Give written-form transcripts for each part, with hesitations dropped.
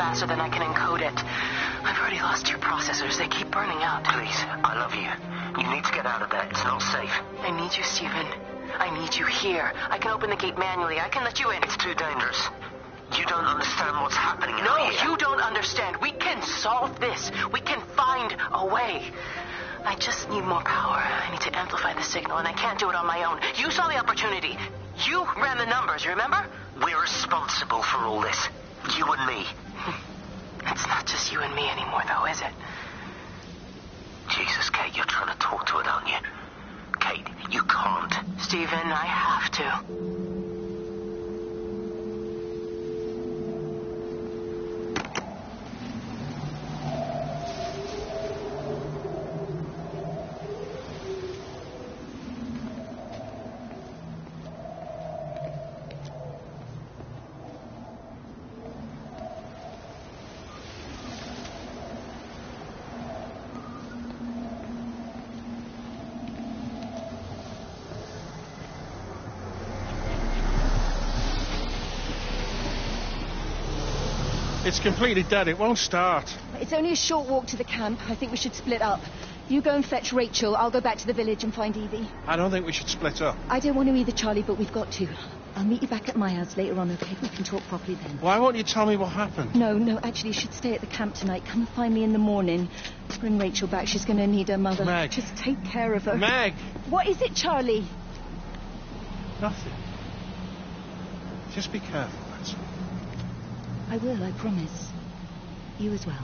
faster than I can encode it. I've already lost 2 processors. They keep burning out. Please, I love you. You need to get out of there. It's not safe. I need you, Stephen. I need you here. I can open the gate manually. I can let you in. It's too dangerous. You don't understand what's happening in No, here. you don't understand. We can solve this. We can find a way. I just need more power. I need to amplify the signal, and I can't do it on my own. You saw the opportunity. You ran the numbers, remember? We're responsible for all this. You and me. It's not just you and me anymore, though, is it? Jesus, Kate, you're trying to talk to it, aren't you? Kate, you can't. Stephen, I have to. It's completely dead. It won't start. It's only a short walk to the camp. I think we should split up. You go and fetch Rachel. I'll go back to the village and find Evie. I don't think we should split up. I don't want to either, Charlie, but we've got to. I'll meet you back at my house later on, okay? We can talk properly then. Why won't you tell me what happened? No, actually, you should stay at the camp tonight. Come and find me in the morning. Bring Rachel back. She's going to need her mother. Meg. Just take care of her. Meg! What is it, Charlie? Nothing. Just be careful, that's all. I will, I promise. You as well.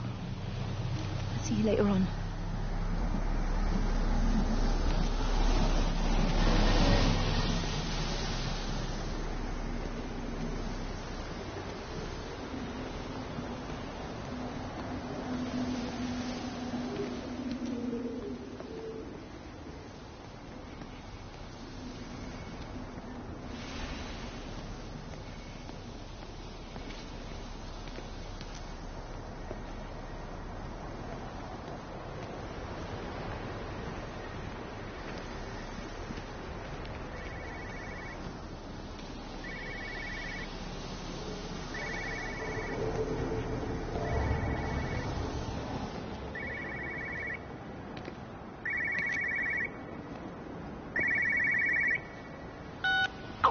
I'll see you later on.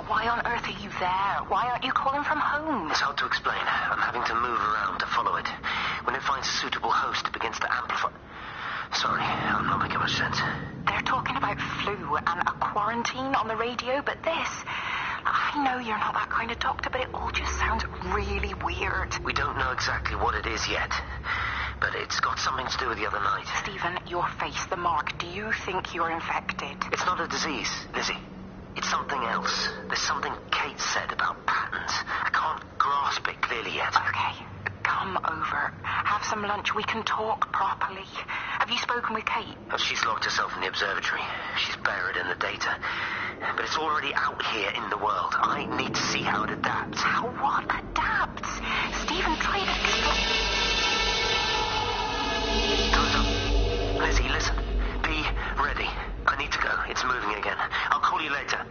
Why on earth are you there? Why aren't you calling from home? It's hard to explain. I'm having to move around to follow it. When it finds a suitable host, it begins to amplify. Sorry, I'm not making much sense. They're talking about flu and a quarantine on the radio, but this... I know you're not that kind of doctor, but it all just sounds really weird. We don't know exactly what it is yet, but it's got something to do with the other night. Stephen, your face, the mark. Do you think you're infected? It's not a disease, Lizzie. It's something else. There's something Kate said about patterns. I can't grasp it clearly yet. Okay, come over. Have some lunch. We can talk properly. Have you spoken with Kate? She's locked herself in the observatory. She's buried in the data. But it's already out here in the world. I need to see how it adapts. How what adapts? Stephen, try to explain. Time's up. Lizzie, listen. Be ready. I need to go. It's moving again. I'll call you later.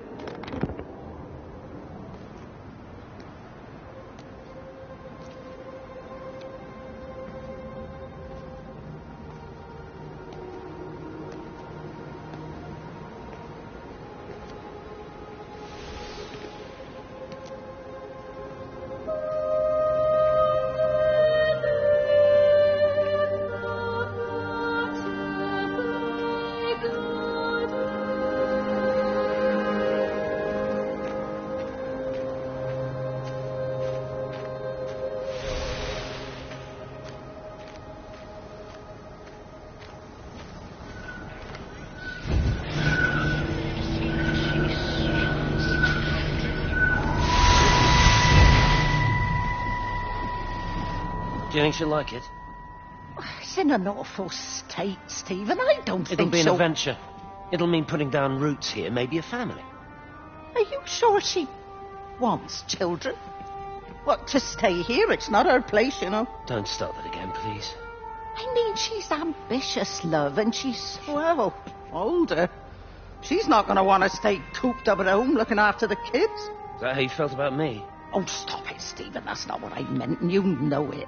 Do you think she'll like it? It's in an awful state, Stephen. I don't think It'll be an so. adventure. It'll mean putting down roots here, maybe a family. Are you sure she wants children? What, to stay here? It's not her place, you know. Don't start that again, please. I mean, she's ambitious, love, and she's, well, older. She's not going to want to stay cooped up at home looking after the kids. Is that how you felt about me? Oh, stop it, Stephen. That's not what I meant, and you know it.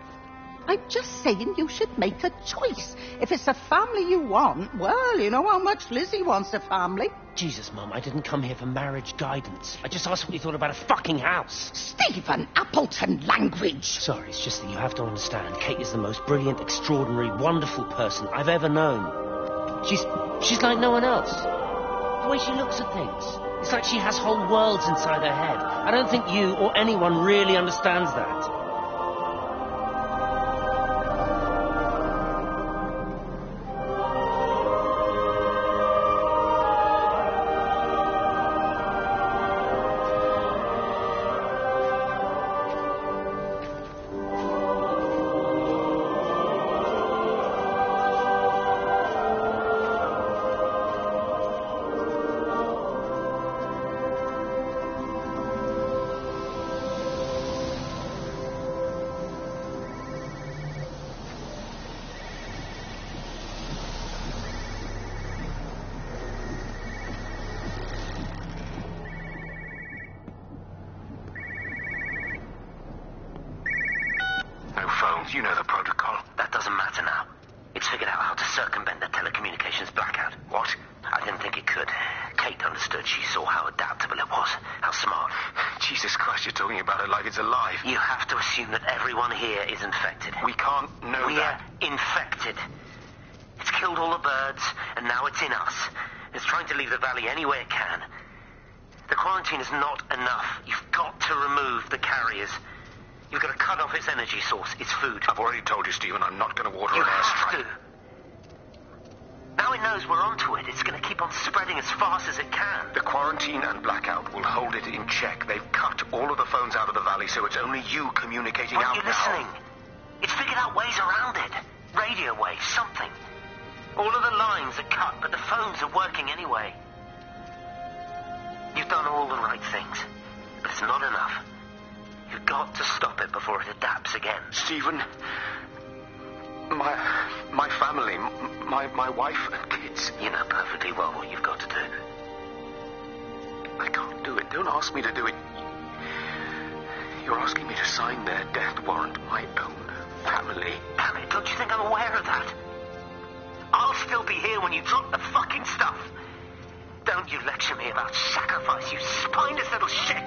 I'm just saying you should make a choice. If it's a family you want, well, you know how much Lizzie wants a family. Jesus, Mum, I didn't come here for marriage guidance. I just asked what you thought about a fucking house. Stephen Appleton language. Sorry, it's just that you have to understand. Kate is the most brilliant, extraordinary, wonderful person I've ever known. She's like no one else. The way she looks at things. It's like she has whole worlds inside her head. I don't think you or anyone really understands that. You know the protocol. That doesn't matter now. It's figured out how to circumvent the telecommunications blackout. What? I didn't think it could. Kate understood. She saw how adaptable it was. How smart. Jesus Christ, you're talking about it like it's alive. You have to assume that everyone here is infected. We can't know that. We're infected. It's killed all the birds, and now it's in us. It's trying to leave the valley any way it can. The quarantine is not enough. You've got to remove the carriers. You've got to cut off its energy source, its food. I've already told you, Stephen, I'm not going to water an airstrike. You have to. Now it knows we're onto it. It's going to keep on spreading as fast as it can. The quarantine and blackout will hold it in check. They've cut all of the phones out of the valley, so it's only you communicating out now. Are you listening? It's figured out ways around it. Radio waves, something. All of the lines are cut, but the phones are working anyway. You've done all the right things, but it's not enough. You've got to stop it before it adapts again. Stephen, my family, my wife and kids. You know perfectly well what you've got to do. I can't do it. Don't ask me to do it. You're asking me to sign their death warrant. My own family. Damn it, don't you think I'm aware of that? I'll still be here when you drop the fucking stuff. Don't you lecture me about sacrifice, you spineless little shit.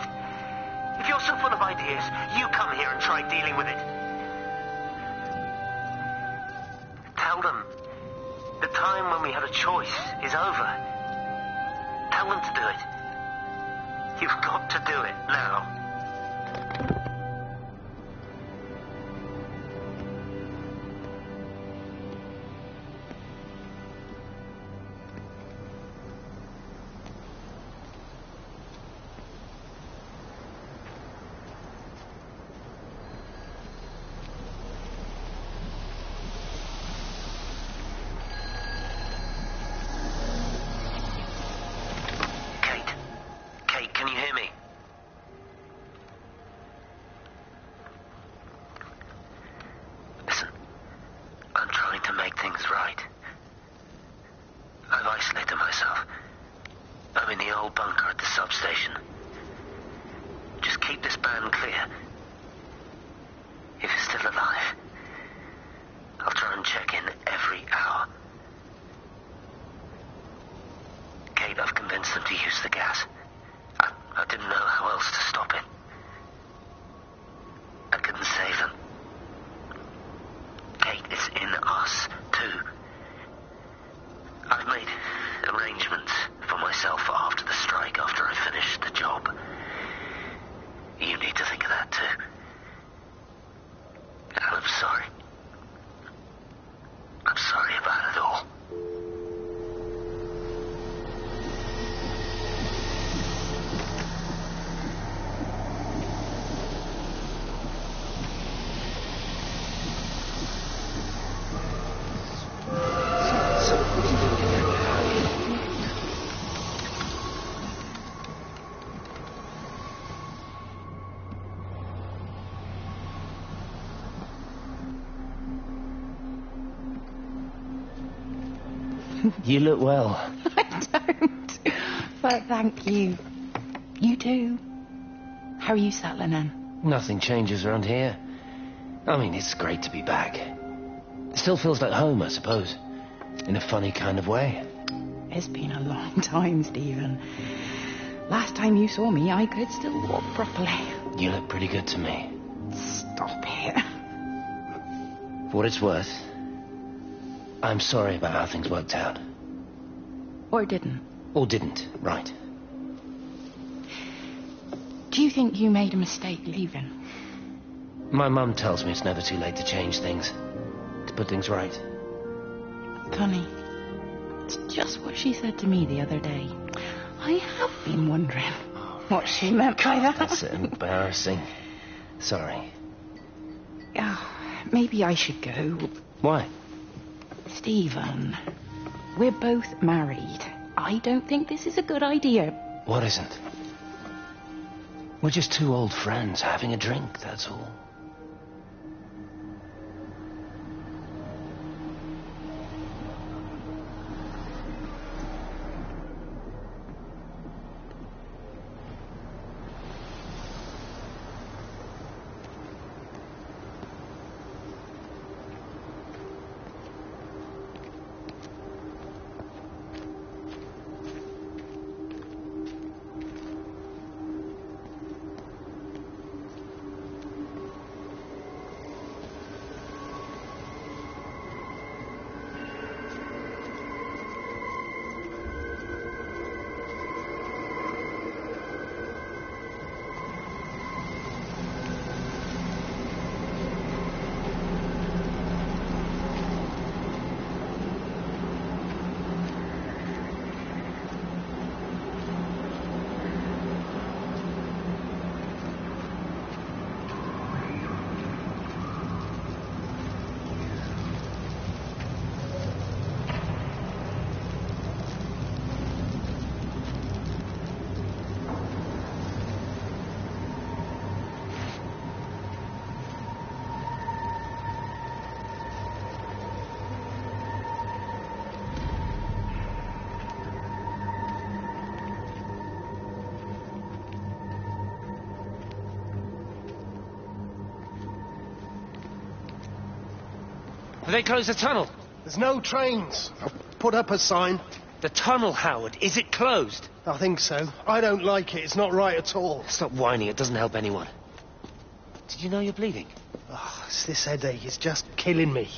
If you're so full of ideas, you come here and try dealing with it. Tell them the time when we had a choice is over. Tell them to do it. You've got to do it now. You look well. I don't. But thank you. You do. How are you settling in? Nothing changes around here. I mean, it's great to be back. It still feels like home, I suppose. In a funny kind of way. It's been a long time, Stephen. Last time you saw me, I could still walk properly. You look pretty good to me. Stop it. For what it's worth, I'm sorry about how things worked out. Or didn't. Or didn't, right. Do you think you made a mistake leaving? My mum tells me it's never too late to change things. To put things right. Funny. It's just what she said to me the other day. I have been wondering what she meant by that. That's embarrassing. Sorry. Oh, maybe I should go. Why? Stephen, we're both married. I don't think this is a good idea. What isn't? We're just two old friends having a drink, that's all. Have they closed the tunnel? There's no trains. I'll put up a sign. The tunnel, Howard, is it closed? I think so. I don't like it. It's not right at all. Stop whining, it doesn't help anyone. Did you know you're bleeding? Oh, it's this headache. It's just killing me.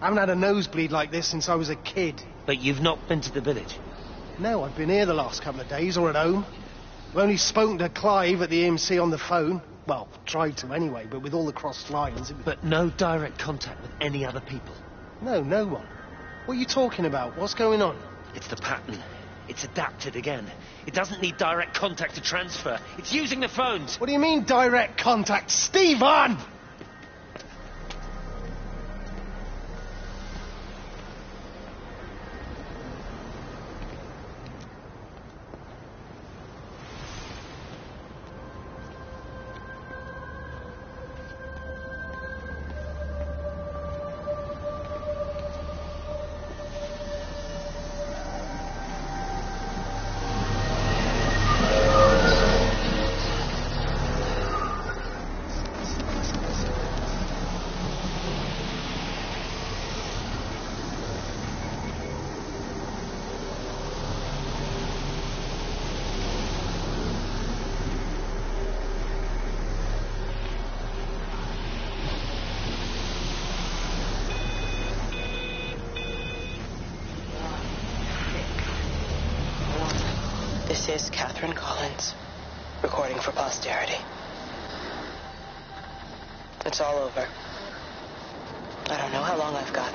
I haven't had a nosebleed like this since I was a kid. But you've not been to the village? No, I've been here the last couple of days, or at home. I've only spoken to Clive at the EMC on the phone. Well, tried to anyway, but with all the crossed lines... But no direct contact with any other people? No, no one. What are you talking about? What's going on? It's the pattern. It's adapted again. It doesn't need direct contact to transfer. It's using the phones. What do you mean, direct contact? Stephen! This is Catherine Collins, recording for posterity. It's all over. I don't know how long I've got.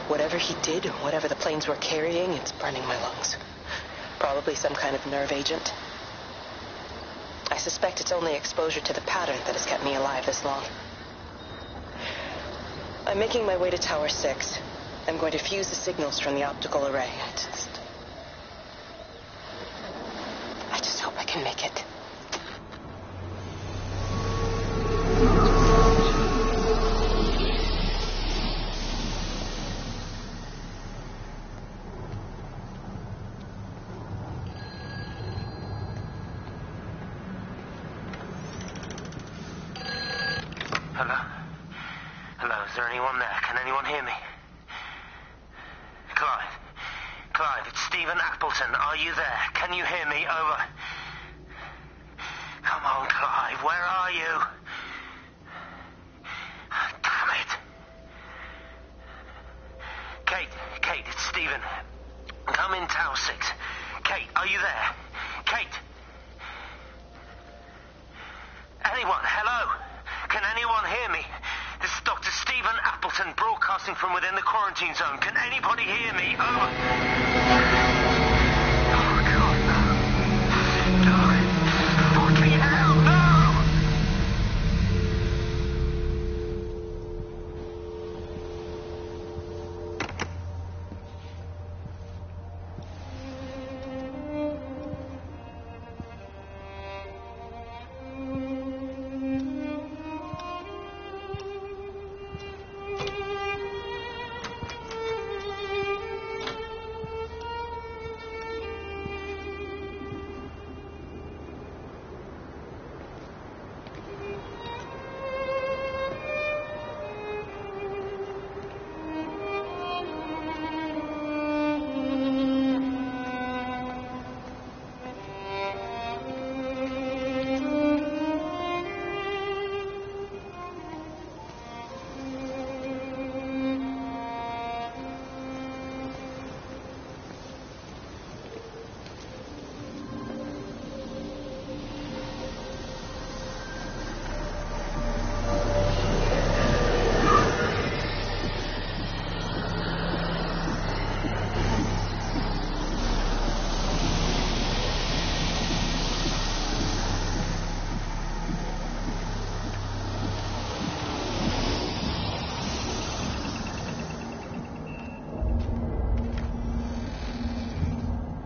Whatever he did, whatever the planes were carrying, it's burning my lungs. Probably some kind of nerve agent. I suspect it's only exposure to the pattern that has kept me alive this long. I'm making my way to Tower 6. I'm going to fuse the signals from the optical array. I just hope I can make it. Hello? Is there anyone there? Can anyone hear me? Clive. Clive, it's Stephen Appleton. Are you there? Can you hear me? Over. Come on, Clive. Where are you? Damn it. Kate, it's Stephen. Come in Tower 6. Kate, are you there? Kate. Anyone? Hello? Can anyone hear me? This is Dr. Stephen Appleton broadcasting from within the quarantine zone. Can anybody hear me? Over. Oh, God, no. No. Fucking hell, no!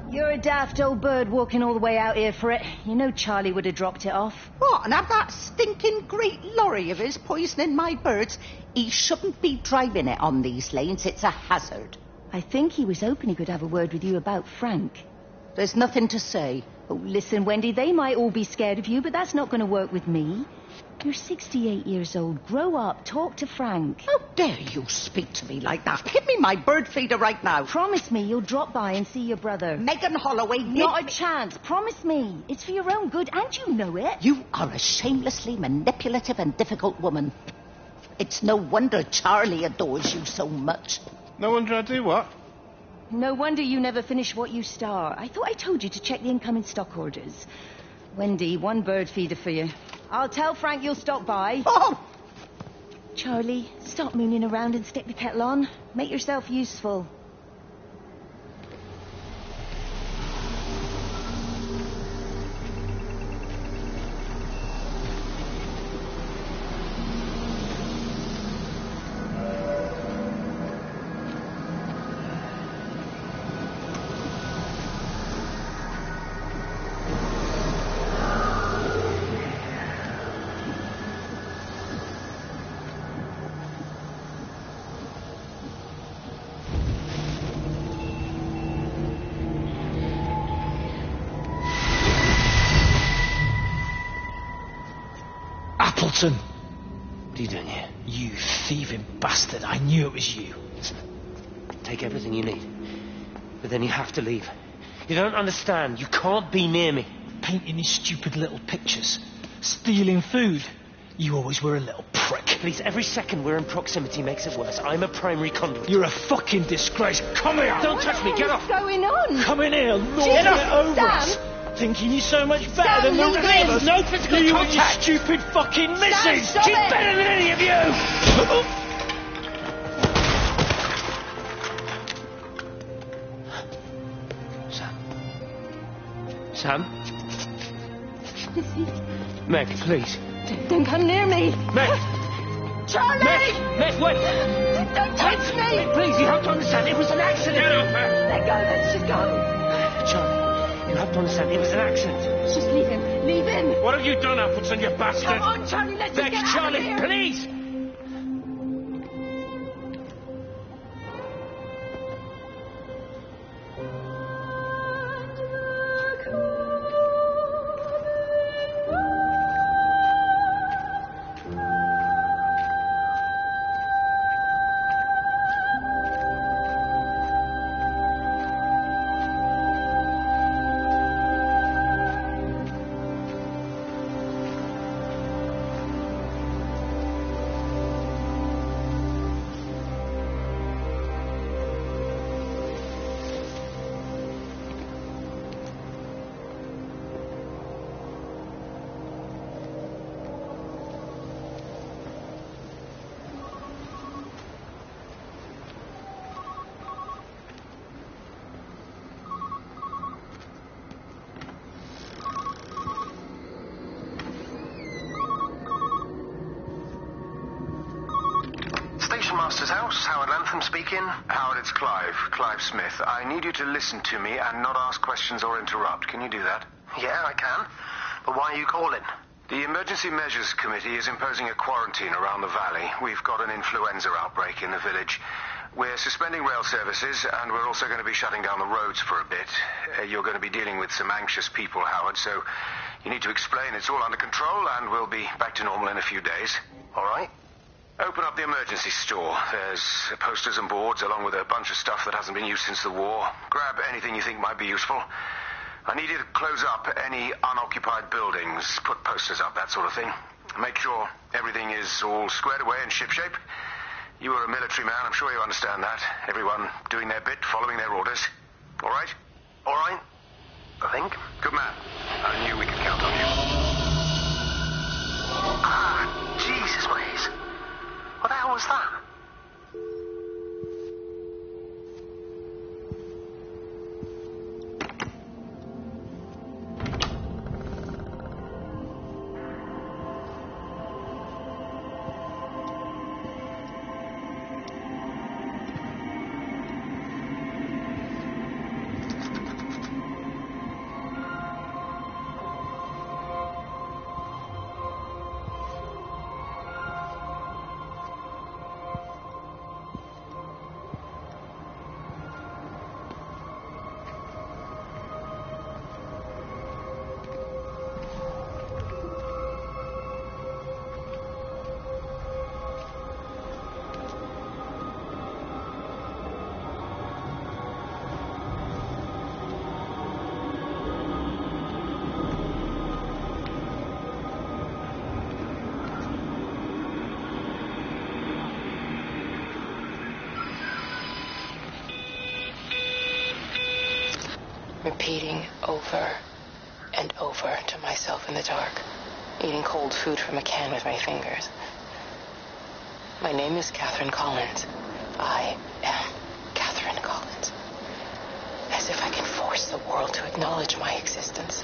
You're a daft old bird walking all the way out here for it. You know Charlie would have dropped it off. What, and have that stinking great lorry of his poisoning my birds? He shouldn't be driving it on these lanes. It's a hazard. I think he was hoping he could have a word with you about Frank. There's nothing to say. Oh, listen, Wendy, they might all be scared of you, but that's not going to work with me. You're 68 years old. Grow up. Talk to Frank. How dare you speak to me like that? Give me my bird feeder right now. Promise me you'll drop by and see your brother. Megan Holloway, Not a chance. Promise me. It's for your own good, and you know it. You are a shamelessly manipulative and difficult woman. It's no wonder Charlie adores you so much. No wonder I do what? No wonder you never finish what you start. I thought I told you to check the incoming stock orders. Wendy, one bird feeder for you. I'll tell Frank you'll stop by. Oh! Charlie, stop mooning around and stick the kettle on. Make yourself useful. Appleton! What are you doing here? You thieving bastard. I knew it was you. Take everything you need. But then you have to leave. You don't understand. You can't be near me. Painting these stupid little pictures. Stealing food. You always were a little prick. Please, every second we're in proximity makes it worse. I'm a primary conduit. You're a fucking disgrace. Come here! Don't touch me. Get off! What's going on? Come in here, lording it over Sam. us. Thinking you're so much better Sam, than the leave rest of it. us. No physical You contact. and your stupid fucking missus. stop She's it. better than any of you. Sam? Meg, please. Don't come near me. Meg! Charlie! Meg, wait! Don't touch me! Meg, please, you have to understand, it was an accident! Let go, let she go. Charlie, you have to understand, it was an accident. Just leave him. Leave him. What have you done, Appleton, you bastard? Come on, Charlie, let's just Meg, get out of Charlie, here. please! Master's house. Howard Lantham speaking. Howard, it's Clive. Clive Smith. I need you to listen to me and not ask questions or interrupt. Can you do that? Yeah, I can. But why are you calling? The Emergency Measures Committee is imposing a quarantine around the valley. We've got an influenza outbreak in the village. We're suspending rail services, and we're also going to be shutting down the roads for a bit. You're going to be dealing with some anxious people, Howard, so you need to explain it's all under control, and we'll be back to normal in a few days. All right. Open up the emergency store. There's posters and boards, along with a bunch of stuff that hasn't been used since the war. Grab anything you think might be useful. I need you to close up any unoccupied buildings, put posters up, that sort of thing. Make sure everything is all squared away and shipshape. You are a military man, I'm sure you understand that. Everyone doing their bit, following their orders. All right? All right. I think. Good man. I knew we could count on you. Ah, Jesus, please. What the hell was that? Repeating over and over to myself in the dark, eating cold food from a can with my fingers. My name is Catherine Collins. I am Catherine Collins. As if I can force the world to acknowledge my existence.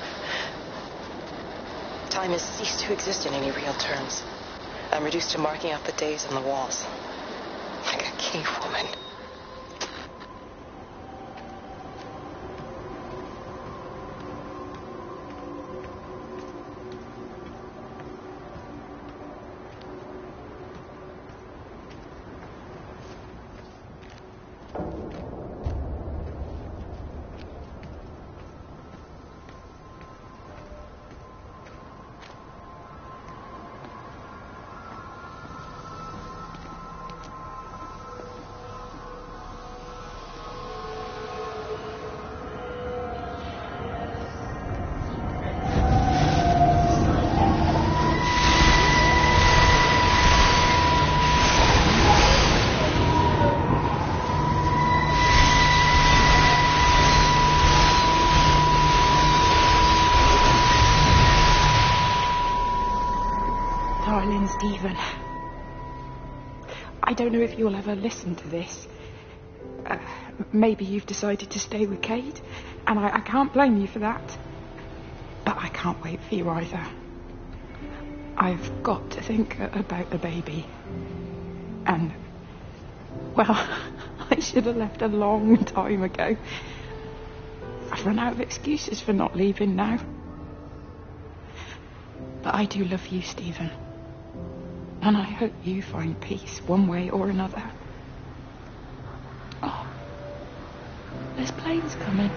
Time has ceased to exist in any real terms. I'm reduced to marking out the days on the walls. Like a cave woman. Darling Stephen, I don't know if you'll ever listen to this. Maybe you've decided to stay with Kate, and I can't blame you for that. But I can't wait for you either. I've got to think about the baby. And, well, I should have left a long time ago. I've run out of excuses for not leaving now. But I do love you, Stephen. And I hope you find peace one way or another. Oh, there's planes coming.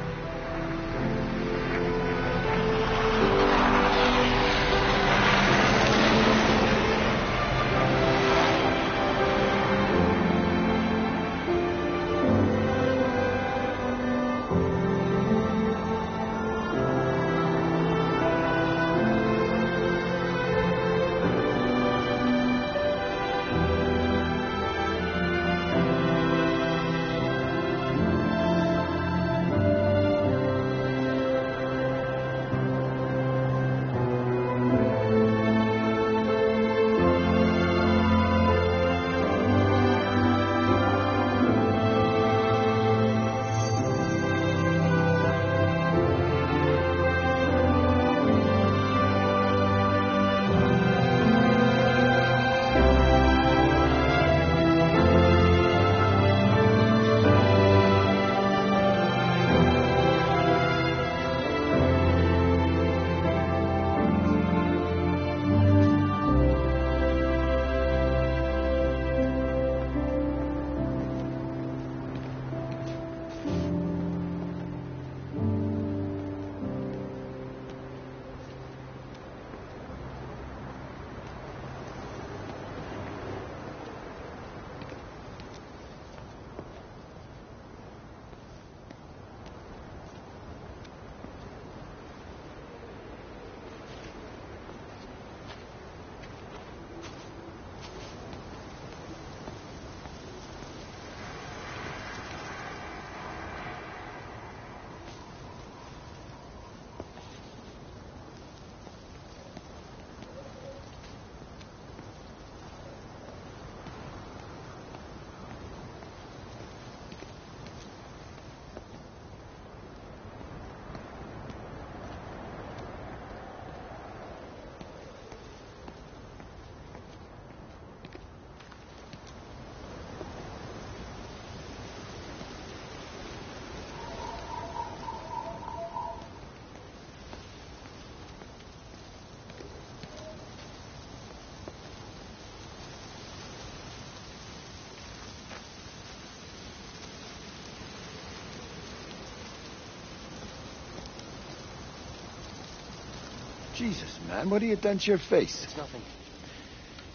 Jesus, man, what have you done to your face? It's nothing.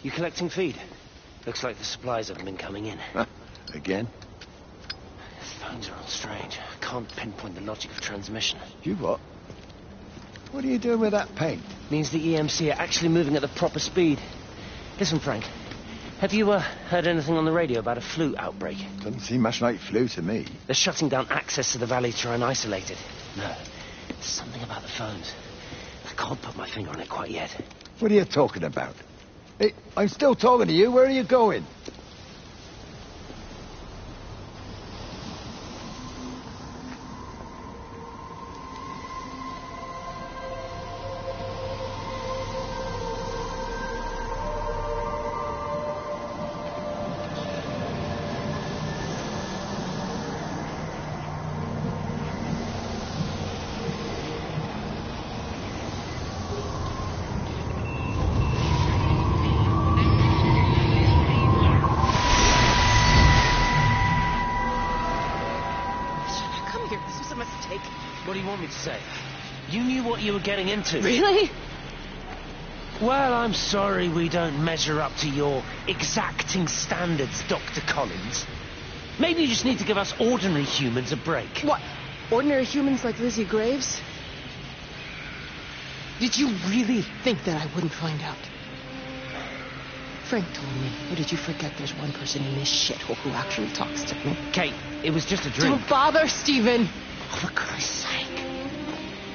You collecting feed? Looks like the supplies haven't been coming in. Huh? Again? The phones are all strange. Can't pinpoint the logic of transmission. You what? What are you doing with that paint? Means the EMC are actually moving at the proper speed. Listen, Frank. Have you heard anything on the radio about a flu outbreak? Doesn't seem much like flu to me. They're shutting down access to the valley to try and isolate it. No. There's something about the phones. I can't put my finger on it quite yet. What are you talking about? Hey, I'm still talking to you. Where are you going? What do you want me to say? You knew what you were getting into. Really? Well, I'm sorry we don't measure up to your exacting standards, Dr. Collins. Maybe you just need to give us ordinary humans a break. What? Ordinary humans like Lizzie Graves? Did you really think that I wouldn't find out? Frank told me. Or did you forget there's one person in this shithole who actually talks to me? Kate, it was just a dream. Don't bother, Stephen! Oh, for Christ's sake.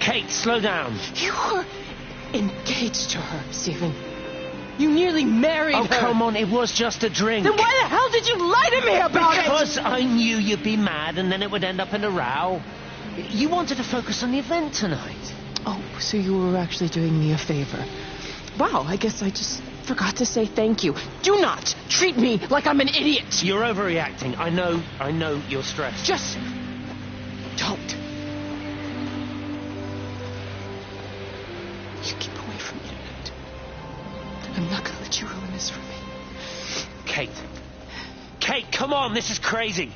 Kate, slow down. You were engaged to her, Stephen. You nearly married her. Oh, come on, it was just a drink. Then why the hell did you lie to me about it? Because I knew you'd be mad and then it would end up in a row. You wanted to focus on the event tonight. Oh, so you were actually doing me a favor. Wow, I guess I just forgot to say thank you. Do not treat me like I'm an idiot. You're overreacting. I know you're stressed. Just don't. You keep away from me tonight. I'm not gonna let you ruin this for me. Kate. Kate, come on, this is crazy.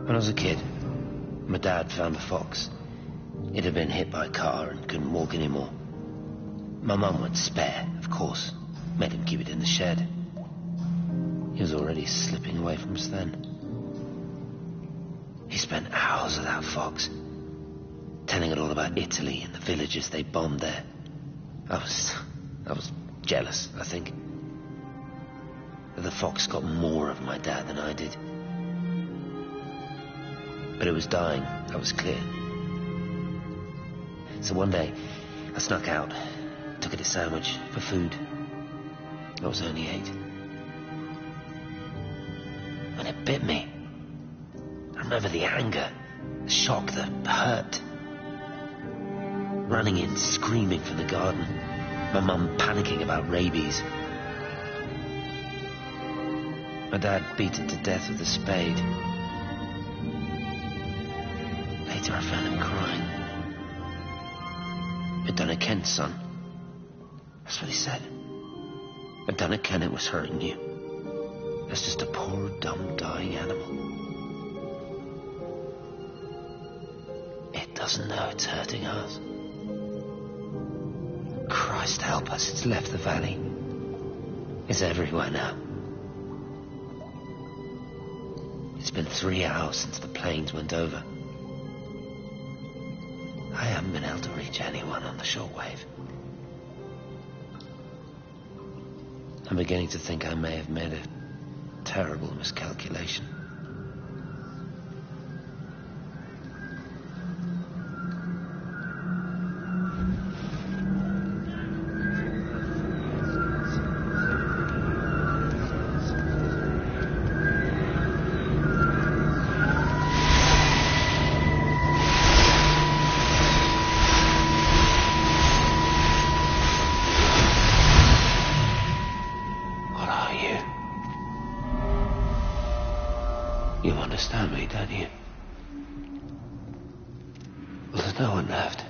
When I was a kid, my dad found a fox. It had been hit by a car and couldn't walk anymore. My mum went spare, of course. Made him keep it in the shed. He was already slipping away from us then. He spent hours with that fox, telling it all about Italy and the villages they bombed there. I was jealous, I think. That the fox got more of my dad than I did. But it was dying, that was clear. So one day, I snuck out, took it a sandwich for food. I was only 8. When it bit me, I remember the anger, the shock, the hurt. Running in, screaming from the garden. My mum panicking about rabies. My dad beat it to death with a spade. Later I found him crying. I'd done it, Ken's son. That's what he said. I'd done it, Ken, it was hurting you. That's just a poor, dumb, dying animal. It doesn't know it's hurting us. Christ help us, it's left the valley. It's everywhere now. It's been 3 hours since the planes went over. I haven't been able to reach anyone on the shortwave. I'm beginning to think I may have made a terrible miscalculation. You understand me, don't you? Well, there's no one left.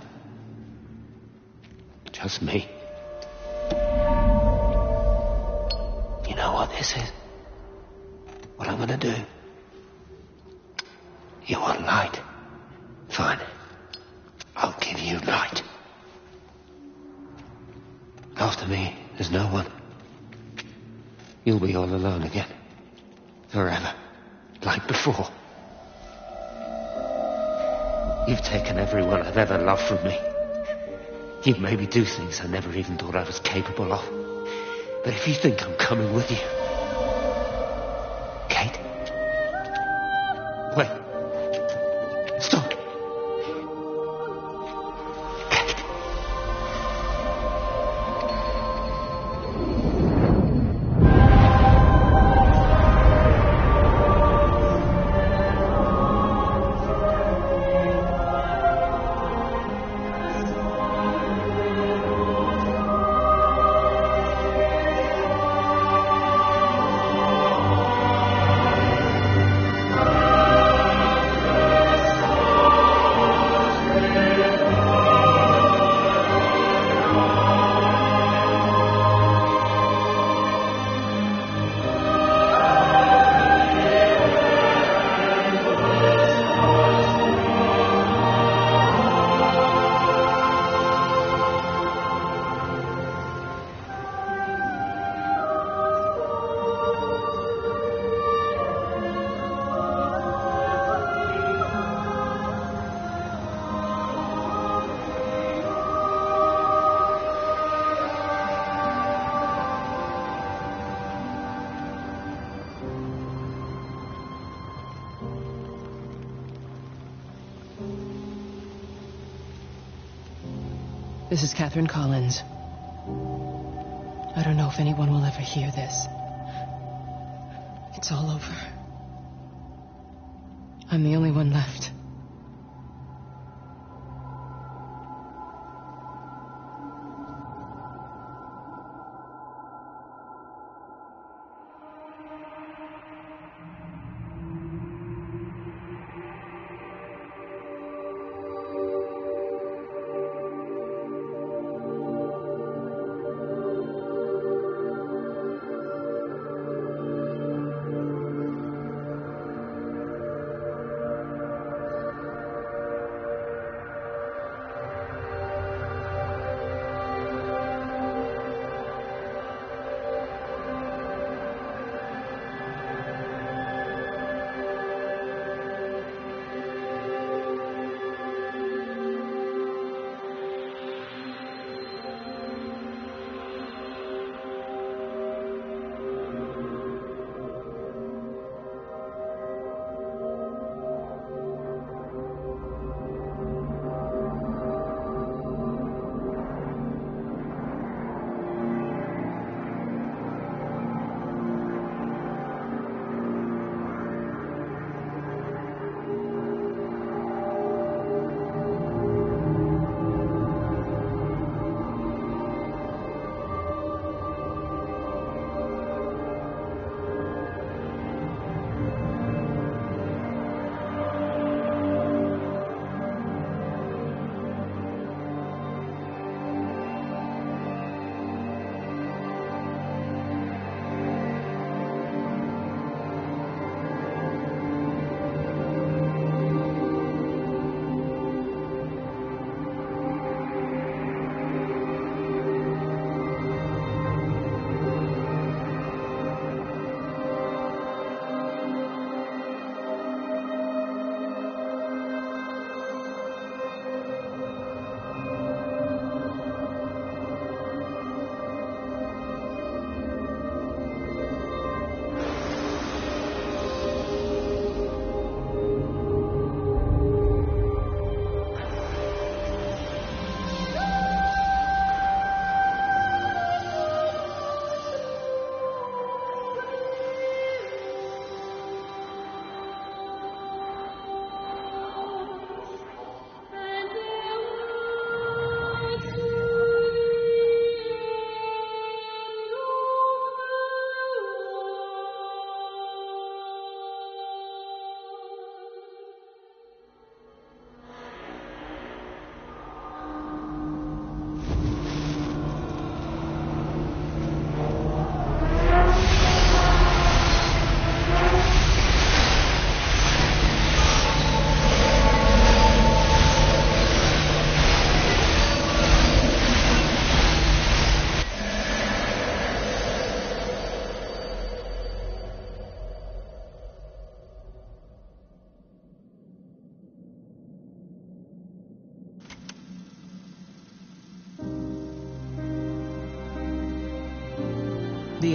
Just me. You know what this is? What I'm gonna do? You want light? Fine. I'll give you light. After me, there's no one. You'll be all alone again. Forever. Like before. You've taken everyone I've ever loved from me. You've made me do things I never even thought I was capable of. But if you think I'm coming with you... Kate? Wait. Stop. Kate. This is Catherine Collins. I don't know if anyone will ever hear this. It's all over. I'm the only one left.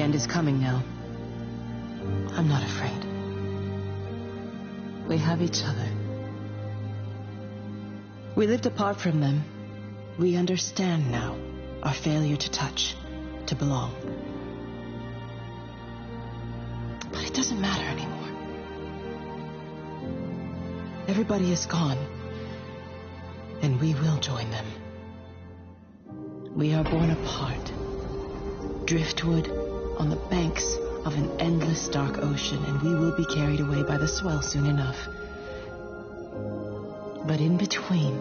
end is coming now. I'm not afraid. We have each other. We lived apart from them. We understand now our failure to touch, to belong. But it doesn't matter anymore. Everybody is gone, and we will join them. We are born apart, driftwood on the banks of an endless dark ocean, and we will be carried away by the swell soon enough. But in between,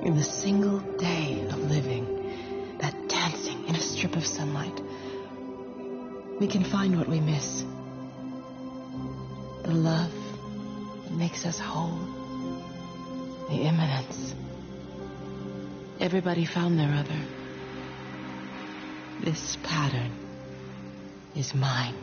in the single day of living, that dancing in a strip of sunlight, we can find what we miss. The love that makes us whole. The imminence. Everybody found their other. This pattern is mine.